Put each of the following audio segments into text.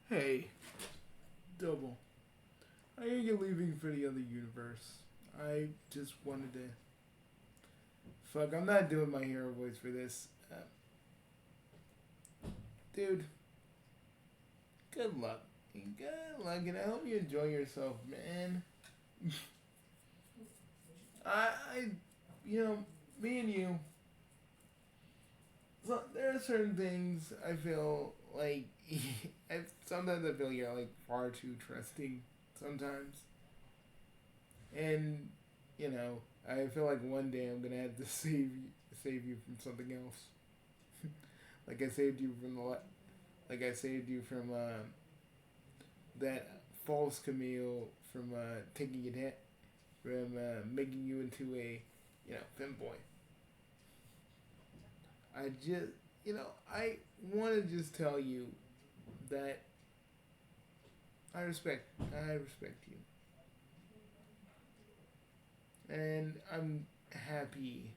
Hey, Double. I hear you're leaving for the other universe. I just wanted to. Fuck, I'm not doing my hero voice for this. Dude, good luck. Good luck, and I hope you enjoy yourself, man. I, you know, me and you. So there are certain things I feel like. Sometimes I feel you're like far too trusting. Sometimes, and I feel like one day I'm gonna have to save you from something else. Like I saved you from like I saved you from that false Camille from taking it hit from making you into a femboy. I just I want to just tell you that I respect you, and happy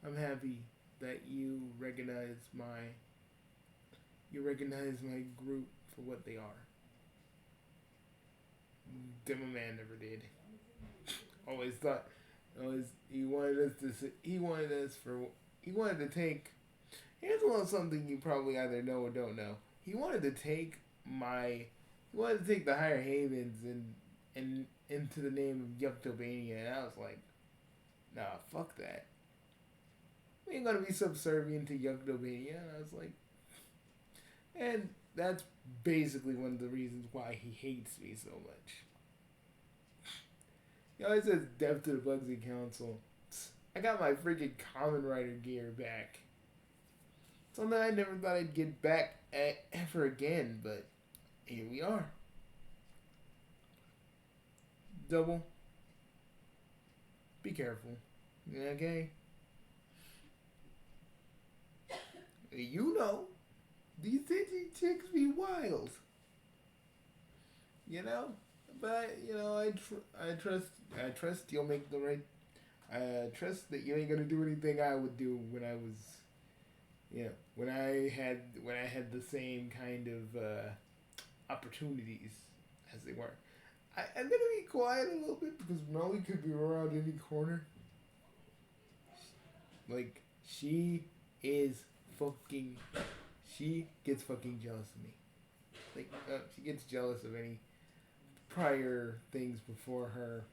I'm happy that you recognize my group for what they are. Demoman never did. Always thought always he wanted to take. Here's a little something you probably either know or don't know. He wanted to take the higher havens and into the name of Yuktobania, and I was like, nah, fuck that. We ain't gonna be subservient to Yuktobania. And I was like, and that's basically one of the reasons why he hates me so much. He always says death to the Bugsy Council. I got my freaking Common Rider gear back. Something I never thought I'd get back ever again, but here we are. Double. Be careful. Okay? You know, these city chicks be wild. You know? But, I trust you'll make the right. I trust that you ain't gonna do anything I would do when I was, when I had the same kind of opportunities as they were. I'm gonna be quiet a little bit because Melly could be around any corner. Like she is fucking, she gets fucking jealous of me. Like she gets jealous of any prior things before her.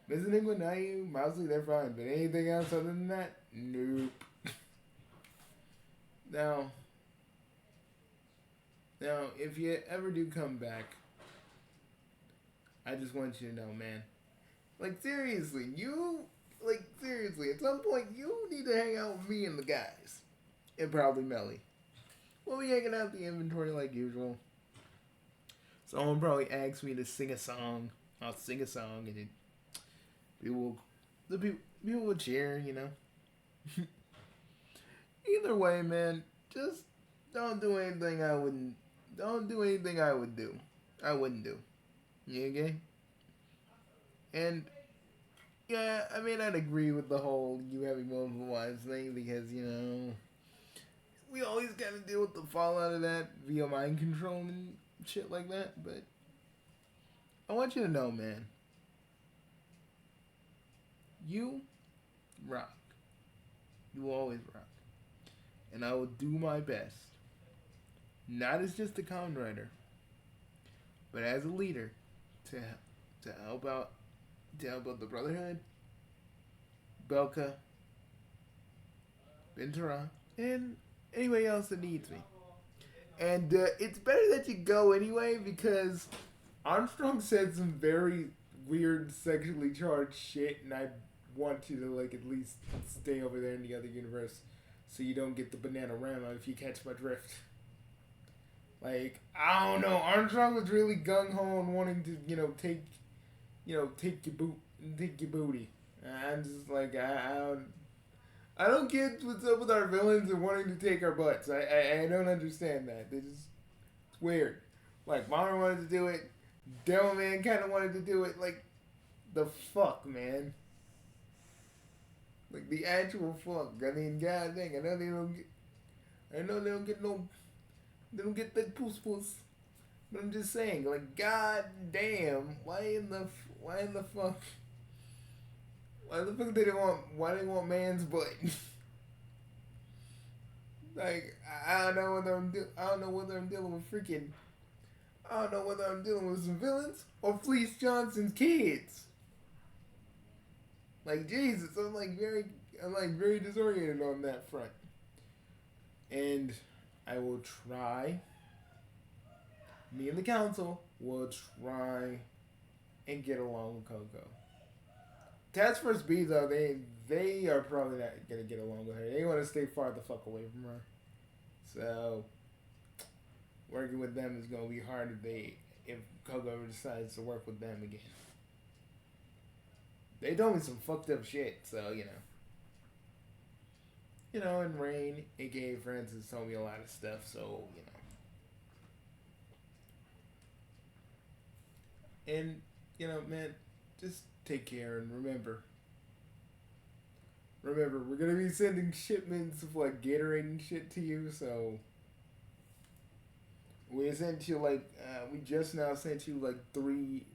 Visiting with Nayu, mostly they're fine, but anything else other than that, nope. Now, if you ever do come back, I just want you to know, man. Seriously, at some point you need to hang out with me and the guys, and probably Melly. We'll be hanging out the inventory like usual. Someone probably asks me to sing a song. I'll sing a song, and people will cheer. Either way, man, just don't do anything I wouldn't. Don't do anything I would do. I wouldn't do. You okay? And yeah, I mean, I'd agree with the whole you having multiple wives thing because we always gotta deal with the fallout of that via mind control and shit like that. But I want you to know, man, you rock. You will always rock, and I will do my best, not as just a common writer, but as a leader, to help out the Brotherhood, Belka, Bintara, and anybody else that needs me. And it's better that you go anyway because Armstrong said some very weird sexually charged shit, and I want you to at least stay over there in the other universe so you don't get the banana rama if you catch my drift. Like, I don't know, Armstrong was really gung ho and wanting to take take your booty. I'm just like I don't get what's up with our villains and wanting to take our butts. I don't understand that. It's weird. Like Bomber wanted to do it, Demoman kind of wanted to do it. Like the fuck, man. Like the actual fuck. I mean, god dang. I know they don't get no They don't get that puss puss. But I'm just saying, like, god damn, why in the fuck, why the fuck why they want man's butt? Like, I don't know whether I don't know whether I'm dealing with freaking, I don't know whether I'm dealing with some villains or Fleece Johnson's kids. Like, Jesus, I'm like very disoriented on that front. And I will try, me and the council will try and get along with Coco. Task Force B, though, they are probably not gonna get along with her. They want to stay far the fuck away from her. So working with them is gonna be hard if Coco ever decides to work with them again. They told me some fucked up shit, so and Rain, aka Francis, told me a lot of stuff, so And man, just take care and remember, we're gonna be sending shipments of like Gatorade and shit to you. So we sent you we just now sent you three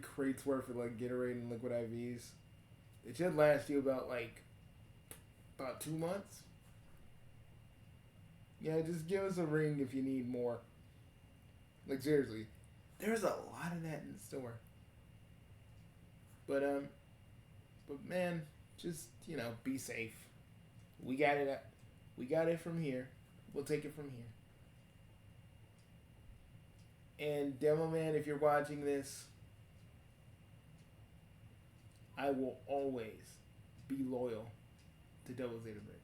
crates worth of like Gatorade and liquid IVs. It should last you about 2 months. Yeah, just give us a ring if you need more. Like, seriously, there's a lot of that in the store. But man, just be safe. We got it. We got it from here. We'll take it from here. And Demoman, if you're watching this, I will always be loyal to Double Zeta Breaker.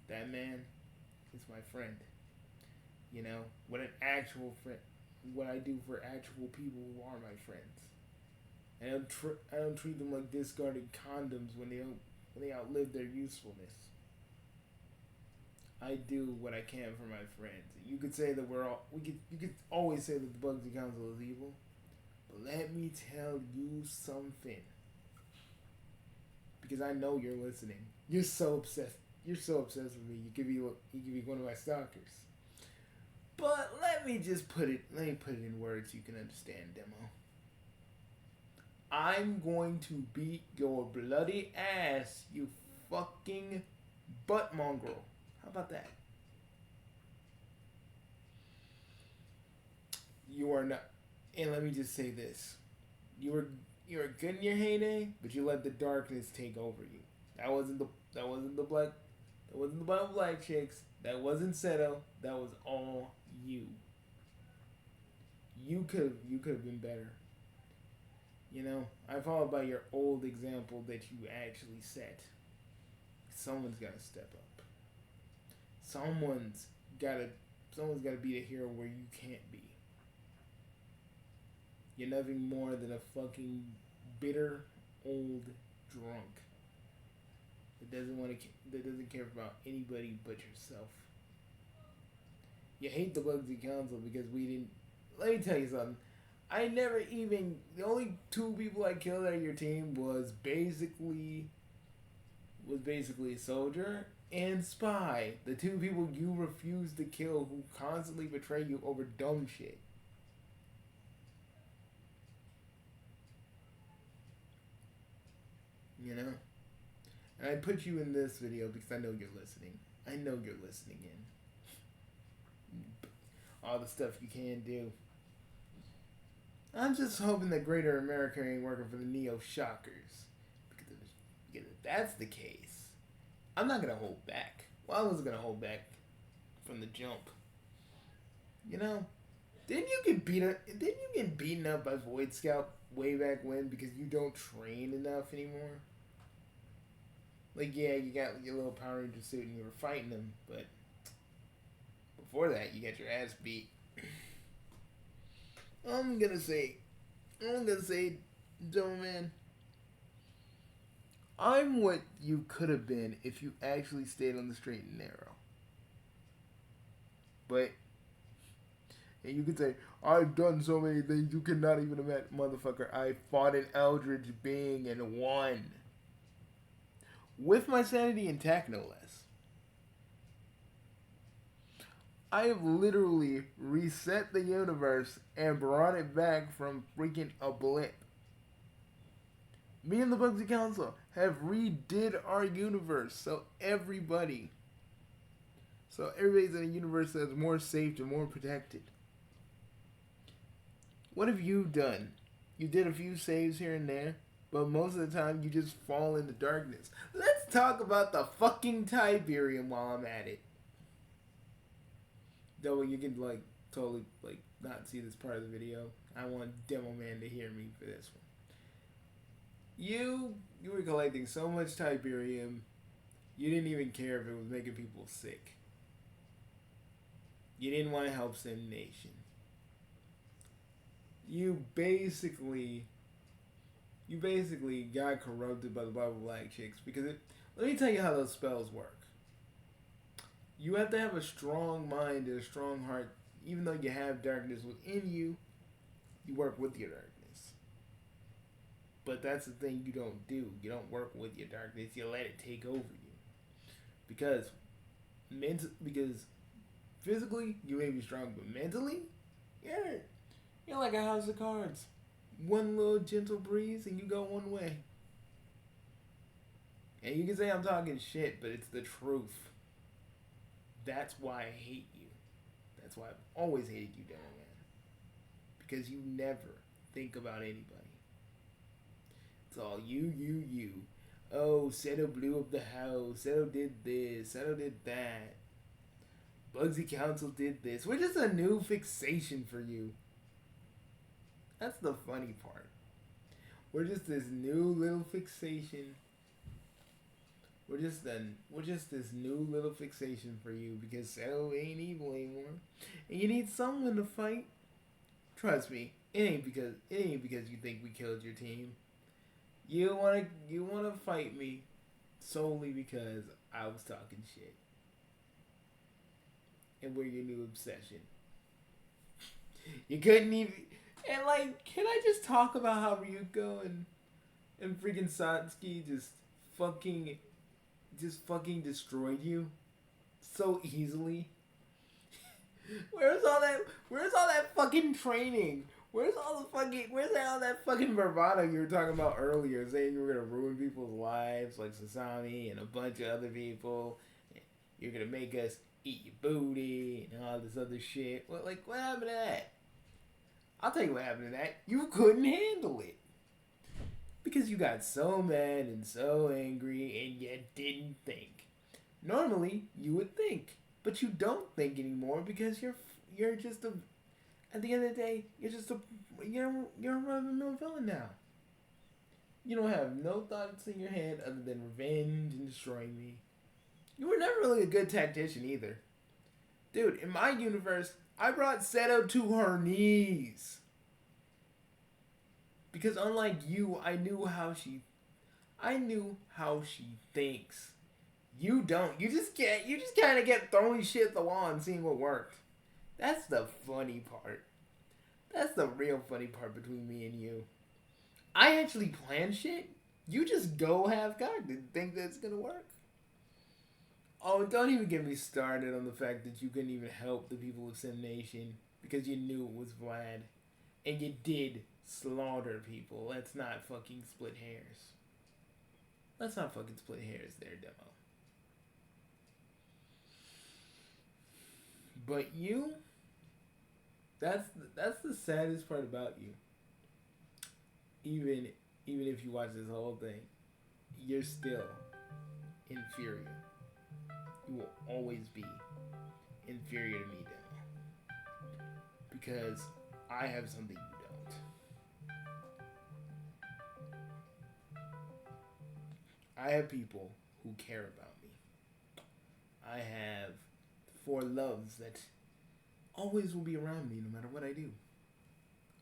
That man is my friend. What an actual friend. What I do for actual people who are my friends. I don't treat them like discarded condoms when they outlive their usefulness. I do what I can for my friends. You could say that you could always say that the Bugsy Council is evil, but let me tell you something. Because I know you're listening. You're so obsessed. You're so obsessed with me. You could be one of my stalkers. But let me put it in words you can understand, Demo. I'm going to beat your bloody ass, you fucking butt mongrel. How about that? You are not. And let me just say this: you were good in your heyday, but you let the darkness take over you. That wasn't the black chicks. That wasn't Seto. That was all you. You could have been better. I followed by your old example that you actually set. Someone's got to step up. Someone's got to be the hero where you can't be. You're nothing more than a fucking bitter old drunk that doesn't care about anybody but yourself. You hate the Bugsy Council because we didn't. Let me tell you something. The only two people I killed out of your team was basically Soldier and Spy. The two people you refuse to kill who constantly betray you over dumb shit. And I put you in this video because I know you're listening. I know you're listening in. All the stuff you can do. I'm just hoping that Greater America ain't working for the Neo Shockers. Because if that's the case, I'm not going to hold back. Well, I wasn't going to hold back from the jump. Didn't you get beaten up by Void Scout way back when because you don't train enough anymore? Yeah, you got your little Power Ranger suit and you were fighting them, but before that, you got your ass beat. I'm gonna say, Demoman, I'm what you could have been if you actually stayed on the straight and narrow. But, and you could say, I've done so many things you cannot even imagine, motherfucker. I fought an Eldritch being and won. With my sanity intact, no less. I have literally reset the universe and brought it back from freaking a blip. Me and the Bugsy Council have redid our universe so everybody's in a universe that's more safe and more protected. What have you done? You did a few saves here and there, but most of the time you just fall into darkness. Let's talk about the fucking Tiberium while I'm at it. Though you can like totally like not see this part of the video. I want Demoman to hear me for this one. You were collecting so much Tiberium, you didn't even care if it was making people sick. You didn't want to help Sim Nation. You basically got corrupted by the Bible Black chicks because let me tell you how those spells work. You have to have a strong mind and a strong heart. Even though you have darkness within you, you work with your darkness. But that's the thing you don't do. You don't work with your darkness. You let it take over you. Because physically you may be strong, but mentally, you're like a house of cards. One little gentle breeze and you go one way. And you can say I'm talking shit, but it's the truth. That's why I hate you. That's why I've always hated you, Demoman. Because you never think about anybody. It's all you. Oh, Seto blew up the house. Seto did this. Seto did that. Bugsy Council did this. We're just a new fixation for you. That's the funny part. We're just this new little fixation. We're just this new little fixation for you because Seto ain't evil anymore, and you need someone to fight. Trust me, it ain't because you think we killed your team. You wanna fight me solely because I was talking shit, and we're your new obsession. You couldn't even, and like, can I just talk about how Ryuko and freaking Satsuki just fucking destroyed you so easily? Where's all that fucking training? Where's all that fucking bravado you were talking about earlier, saying you were gonna ruin people's lives like Sasami and a bunch of other people? You're gonna make us eat your booty and all this other shit. What happened to that? I'll tell you what happened to that. You couldn't handle it. Because you got so mad and so angry and you didn't think. Normally, you would think. But you don't think anymore because you're just a... At the end of the day, you're a run-of-the-mill villain now. You don't have no thoughts in your head other than revenge and destroying me. You were never really a good tactician either. Dude, in my universe, I brought Seto to her knees. Because unlike you, I knew how she thinks. You don't. You just kind of get throwing shit at the wall and seeing what worked. That's the funny part. That's the real funny part between me and you. I actually plan shit. You just go half-cocked and think that it's gonna work. Oh, don't even get me started on the fact that you couldn't even help the people of Sim Nation because you knew it was Vlad. And you did slaughter people. Let's not fucking split hairs. Let's not fucking split hairs there, Demo. But you, that's the saddest part about you. Even if you watch this whole thing, you're still inferior. You will always be inferior to me, Demo. Because I have something you don't. I have people who care about me. I have 4 loves that always will be around me no matter what I do.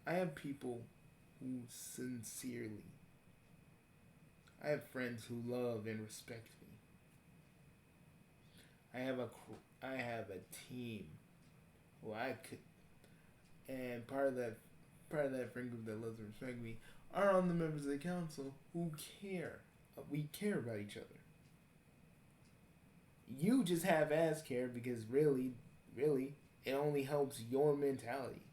I have people who sincerely... I have friends who love and respect me. I have a team who I could... And part of that friend group that loves and respects me are on the members of the council who care. We care about each other. You just half-ass care because really, Really, it only helps your mentality.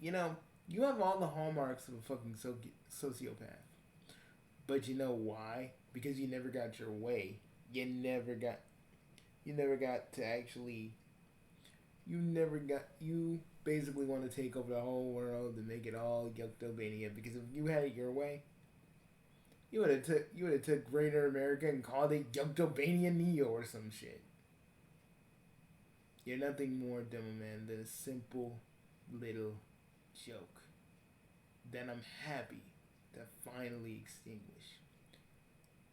You know, you have all the hallmarks of a fucking sociopath. But you know why? Because you never got your way. You never got to actually you basically want to take over the whole world and make it all Yuktobania, because if you had it your way, you would have took Greater America and called it Yuktobania Neo or some shit. You're nothing more, Demoman, than a simple little joke that I'm happy to finally extinguish.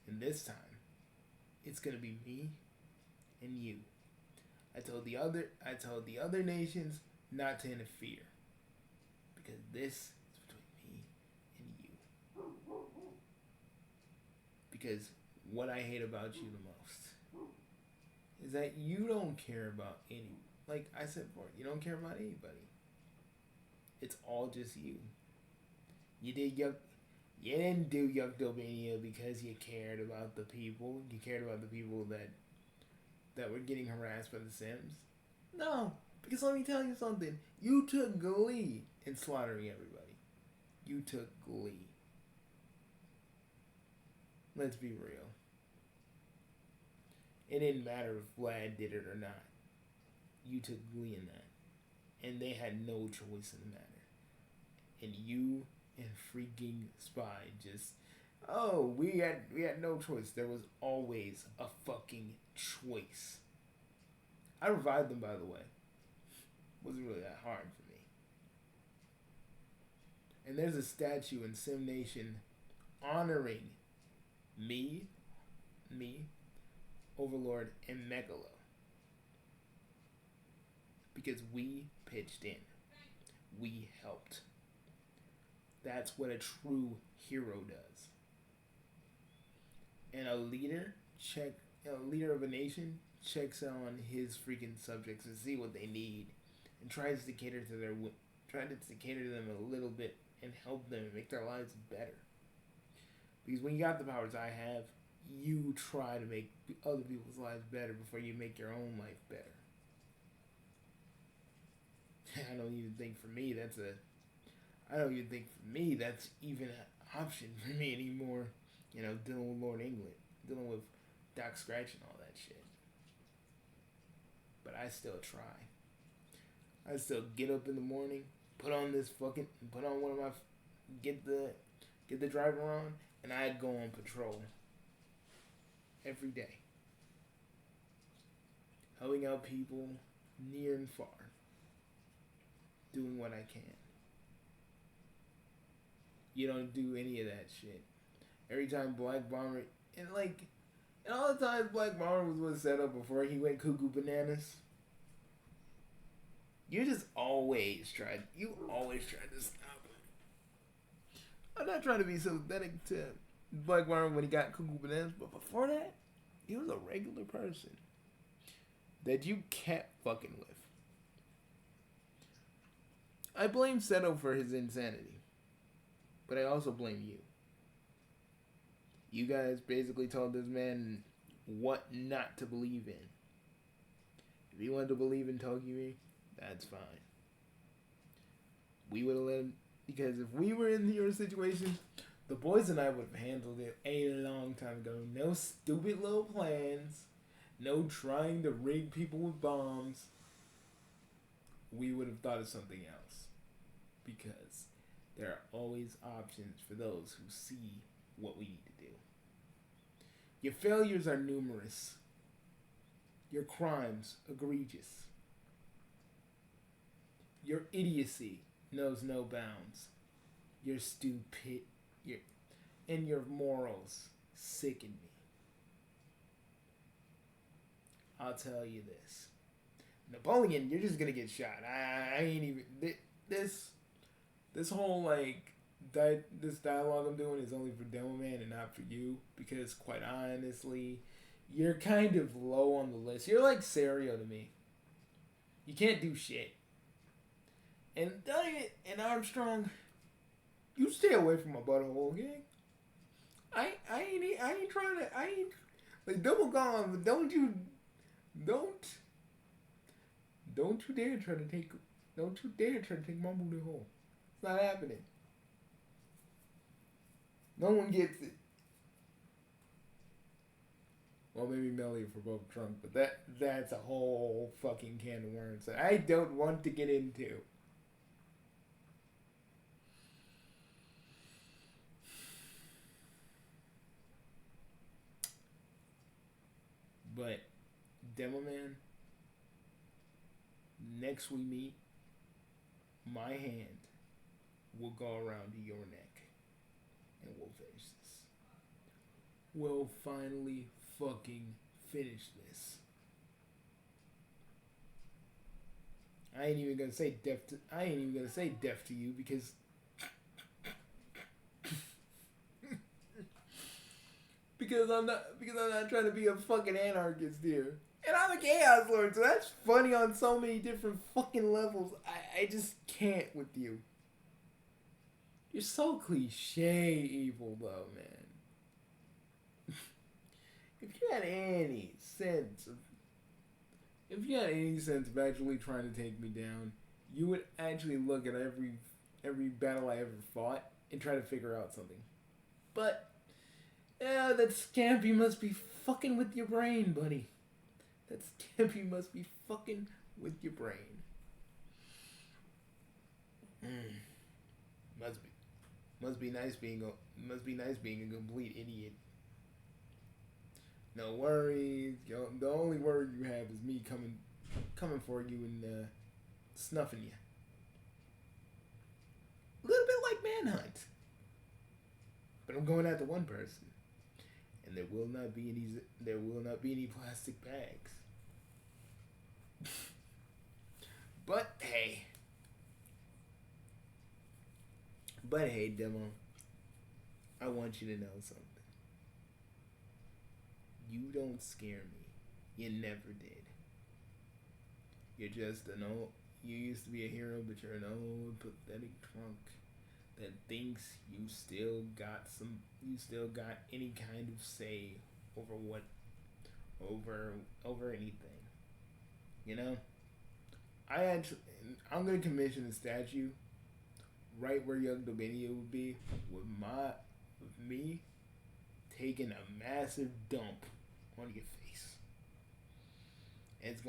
And this time, it's gonna be me and you. I told the other nations not to interfere, because this is between me and you. Because what I hate about you the most is that you don't care about any. Like I said before, you don't care about anybody. It's all just you. You didn't do Yuktobania because you cared about the people. You cared about the people that were getting harassed by the Sims. No, because let me tell you something. You took glee in slaughtering everybody. You took glee. Let's be real. It didn't matter if Vlad did it or not. You took glee in that. And they had no choice in the matter. And you and freaking Spy just, oh, we had no choice. There was always a fucking choice. I revived them, by the way. Wasn't really that hard for me. And there's a statue in Sim Nation honoring me, Overlord, and Megalo. Because we pitched in. We helped. That's what a true hero does. And a leader of a nation checks on his freaking subjects to see what they need, and tries to cater to them a little bit and help them and make their lives better. Because when you got the powers I have, you try to make other people's lives better before you make your own life better. I don't even think for me that's even an option for me anymore. You know, dealing with Lord England, dealing with Doc Scratch and all that shit. But I still try. I still get up in the morning, get the driver on, and I go on patrol every day, helping out people near and far, doing what I can. You don't do any of that shit. Every time Black Bomber, and all the times Black Bomber was set up before he went cuckoo bananas, you always tried to stop him. I'm not trying to be sympathetic to Black Bomber when he got cuckoo bananas, but before that, he was a regular person that you kept fucking with. I blame Seto for his insanity, but I also blame you. You guys basically told this man what not to believe in. If he wanted to believe in Tokyo, that's fine. We would have let him, because if we were in your situation, the boys and I would have handled it a long time ago. No stupid little plans. No trying to rig people with bombs. We would have thought of something else. Because there are always options for those who see what we need to do. Your failures are numerous. Your crimes egregious. Your idiocy knows no bounds. Your your morals sicken me. I'll tell you this. Napoleon, you're just gonna get shot. I ain't even... This whole, this dialogue I'm doing is only for Demoman and not for you. Because, quite honestly, you're kind of low on the list. You're like Serio to me. You can't do shit. And Armstrong, you stay away from my butthole, okay? I ain't trying to, like, double gone, but don't Don't you dare try to take. Don't you dare try to take my booty hole. It's not happening. No one gets it. Well, maybe Melly for both drunk, but that's a whole fucking can of worms that I don't want to get into. But Demoman, next we meet, my hand will go around your neck, and we'll finish this. We'll finally fucking finish this. I ain't even gonna say deaf to you because I'm not trying to be a fucking anarchist here. And I'm a chaos lord, so that's funny on so many different fucking levels. I just can't with you. You're so cliche evil though, man. If you had any sense of actually trying to take me down, you would actually look at every battle I ever fought and try to figure out something. But yeah, that Scampy must be fucking with your brain, buddy. That Scampy must be fucking with your brain. Must be nice being a complete idiot. No worries. The only worry you have is me coming for you and snuffing you. A little bit like Manhunt. But I'm going after one person. And there will not be any plastic bags. But hey, Demo, I want you to know something. You don't scare me. You never did. You're just you used to be a hero, but you're an old pathetic drunk that thinks you still got any kind of say over anything. You know? I'm gonna commission a statue right where Young Dominion would be with me taking a massive dump on your face. And it's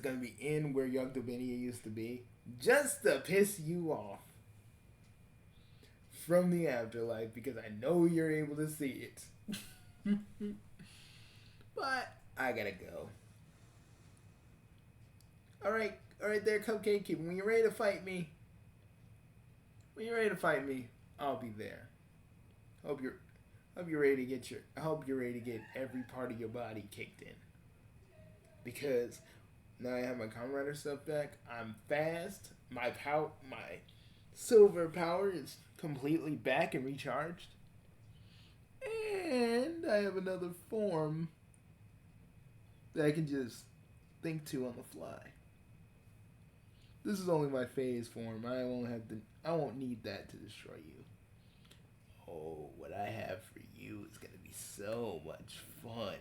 gonna be in where Young Dominion used to be, just to piss you off from the afterlife, because I know you're able to see it. But I gotta go. Alright there, Cupcake Kid. When you're ready to fight me, I'll be there. Hope you're ready to get every part of your body kicked in. Because now I have my Kamen Rider stuff back. I'm fast. My silver power is completely back and recharged. And I have another form that I can just think to on the fly. This is only my phase form. I won't need that to destroy you. Oh, what I have for you is gonna be so much fun.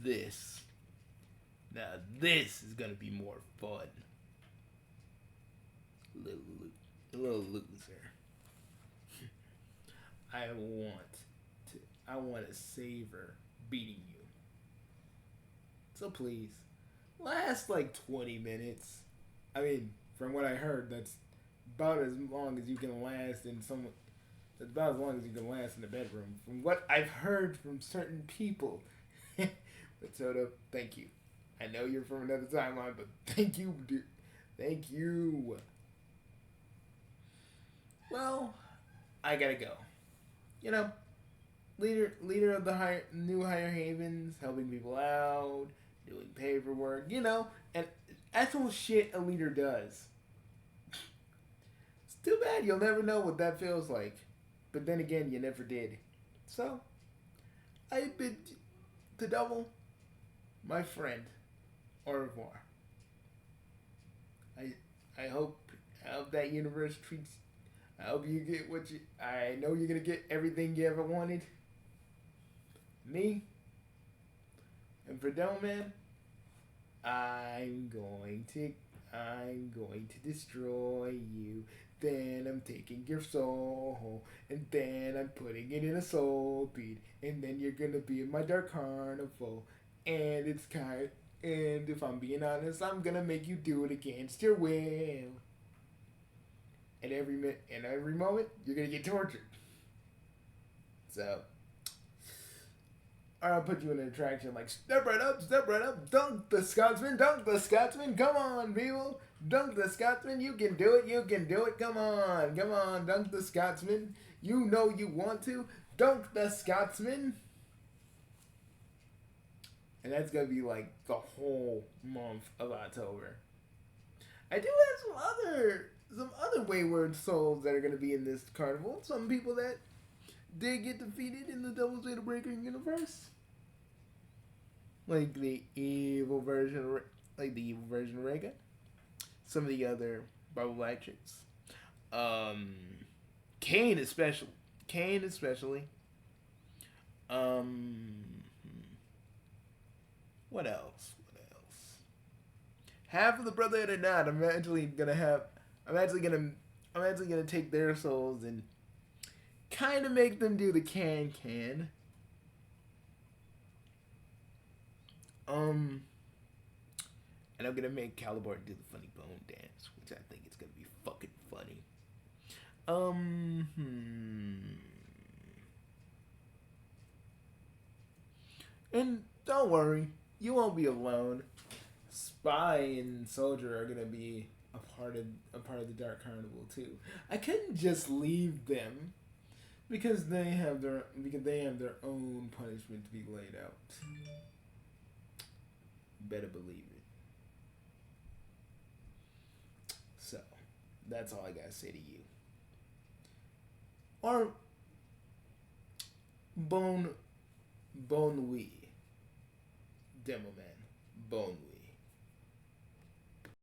This is gonna be more fun. Little loser. I want to savor beating you. So please, last like 20 minutes. I mean, from what I heard, that's about as long as you can last in that's about as long as you can last in the bedroom. From what I've heard from certain people. But Soda, thank you. I know you're from another timeline, but thank you, dude. Thank you. Well, I gotta go. You know, leader of the new Higher Havens, helping people out, doing paperwork, and actual shit a leader does. It's too bad you'll never know what that feels like. But then again, you never did. So, I bid to double, my friend, au revoir. I hope that universe treats I hope you get what you. I know you're gonna get everything you ever wanted. Me and for Demoman, I'm going to. I'm going to destroy you. Then I'm taking your soul, and then I'm putting it in a soul bead, and then you're gonna be in my dark carnival, and it's kind. And if I'm being honest, I'm gonna make you do it against your will. And every moment, you're gonna get tortured. So, I'll put you in an attraction like step right up, dunk the Scotsman, come on, people, dunk the Scotsman, you can do it, come on, dunk the Scotsman, you know you want to, dunk the Scotsman. And that's gonna be like the whole month of October. I do have some other wayward souls that are gonna be in this carnival. Some people that did get defeated in the Double Zeta Breaker universe, like the evil version, of Rega. Some of the other Bubble Electrics, Kane especially. Um, what else? Half of the Brotherhood or not, I'm actually gonna take their souls and kind of make them do the can. And I'm gonna make Calibor do the funny bone dance, which I think is gonna be fucking funny. And don't worry, you won't be alone. Spy and Soldier are gonna be a part of the Dark Carnival too. I couldn't just leave them because they have their own punishment to be laid out. Better believe it. So, that's all I gotta say to you. Or Bone Wee. Demoman. Bone Wee.